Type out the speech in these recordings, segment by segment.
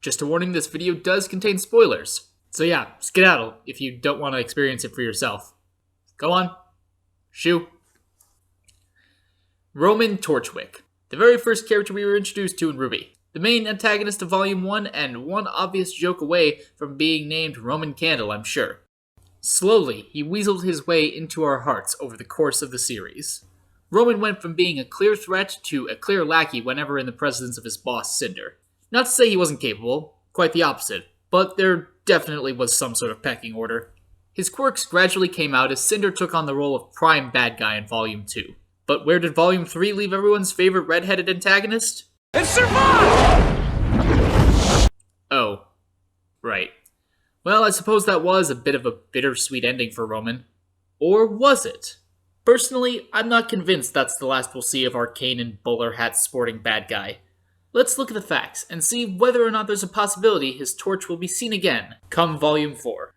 Just a warning, this video does contain spoilers. So yeah, skedaddle if you don't want to experience it for yourself. Go on. Shoo. Roman Torchwick, the very first character we were introduced to in RWBY. The main antagonist of Volume 1 and one obvious joke away from being named Roman Candle, I'm sure. Slowly, he weaseled his way into our hearts over the course of the series. Roman went from being a clear threat to a clear lackey whenever in the presence of his boss, Cinder. Not to say he wasn't capable, quite the opposite, but there definitely was some sort of pecking order. His quirks gradually came out as Cinder took on the role of prime bad guy in Volume 2. But where did Volume 3 leave everyone's favorite redheaded antagonist? It survived! Oh, right. Well, I suppose that was a bit of a bittersweet ending for Roman. Or was it? Personally, I'm not convinced that's the last we'll see of our Kanan bowler hat sporting bad guy. Let's look at the facts and see whether or not there's a possibility his torch will be seen again come Volume 4.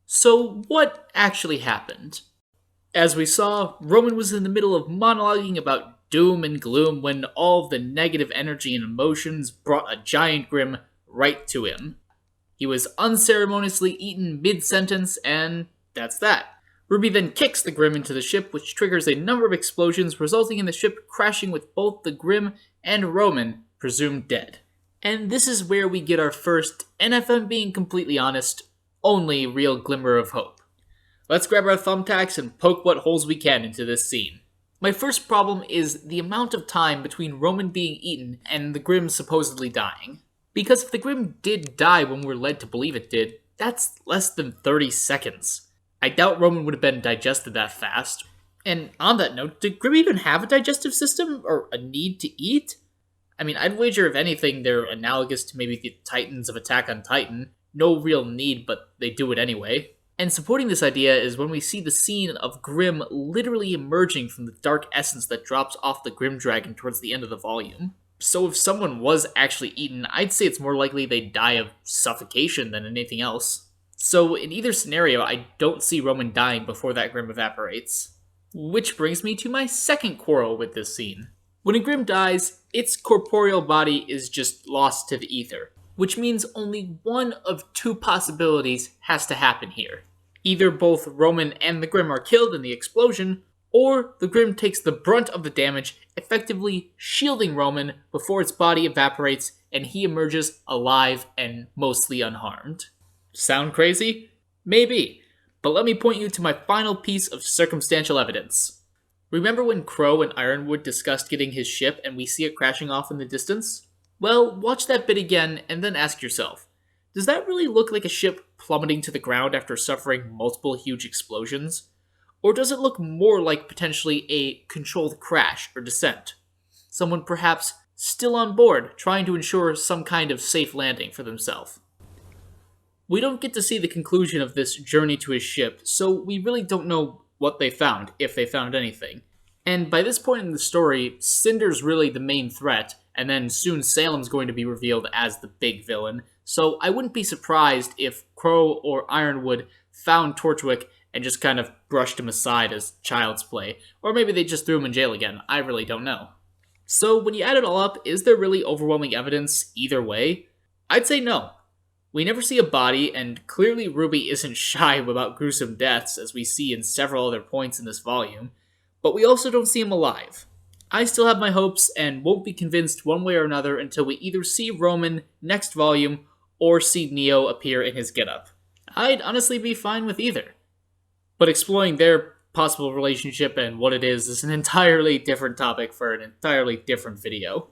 So, what actually happened? As we saw, Roman was in the middle of monologuing about doom and gloom when all the negative energy and emotions brought a giant Grim right to him. He was unceremoniously eaten mid-sentence, and that's that. Ruby then kicks the Grim into the ship, which triggers a number of explosions, resulting in the ship crashing with both the Grim and Roman presumed dead. And this is where we get our first, and if I'm being completely honest, only real glimmer of hope. Let's grab our thumbtacks and poke what holes we can into this scene. My first problem is the amount of time between Roman being eaten and the Grim supposedly dying. Because if the Grim did die when we're led to believe it did, that's less than 30 seconds. I doubt Roman would have been digested that fast. And on that note, did Grim even have a digestive system or a need to eat? I mean, I'd wager if anything they're analogous to maybe the Titans of Attack on Titan. No real need, but they do it anyway. And supporting this idea is when we see the scene of Grim literally emerging from the dark essence that drops off the Grim Dragon towards the end of the volume. So if someone was actually eaten, I'd say it's more likely they'd die of suffocation than anything else. So in either scenario, I don't see Roman dying before that Grim evaporates. Which brings me to my second quarrel with this scene. When a Grim dies, its corporeal body is just lost to the ether, which means only one of two possibilities has to happen here. Either both Roman and the Grim are killed in the explosion, or the Grim takes the brunt of the damage, effectively shielding Roman before its body evaporates and he emerges alive and mostly unharmed. Sound crazy? Maybe, but let me point you to my final piece of circumstantial evidence. Remember when Crow and Ironwood discussed getting his ship and we see it crashing off in the distance? Well, watch that bit again and then ask yourself, does that really look like a ship plummeting to the ground after suffering multiple huge explosions? Or does it look more like potentially a controlled crash or descent? Someone perhaps still on board, trying to ensure some kind of safe landing for themselves. We don't get to see the conclusion of this journey to his ship, so we really don't know what they found, if they found anything. And by this point in the story, Cinder's really the main threat, and then soon Salem's going to be revealed as the big villain, so I wouldn't be surprised if Crow or Ironwood found Torchwick and just kind of brushed him aside as child's play. Or maybe they just threw him in jail again, I really don't know. So when you add it all up, is there really overwhelming evidence either way? I'd say no. We never see a body, and clearly Ruby isn't shy about gruesome deaths, as we see in several other points in this volume, but we also don't see him alive. I still have my hopes, and won't be convinced one way or another until we either see Roman next volume, or see Neo appear in his getup. I'd honestly be fine with either. But exploring their possible relationship and what it is an entirely different topic for an entirely different video.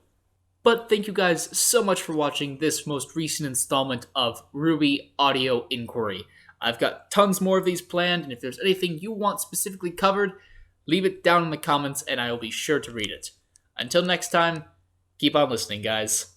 But thank you guys so much for watching this most recent installment of RWBY Audio Inquiry. I've got tons more of these planned, and if there's anything you want specifically covered, leave it down in the comments and I will be sure to read it. Until next time, keep on listening, guys.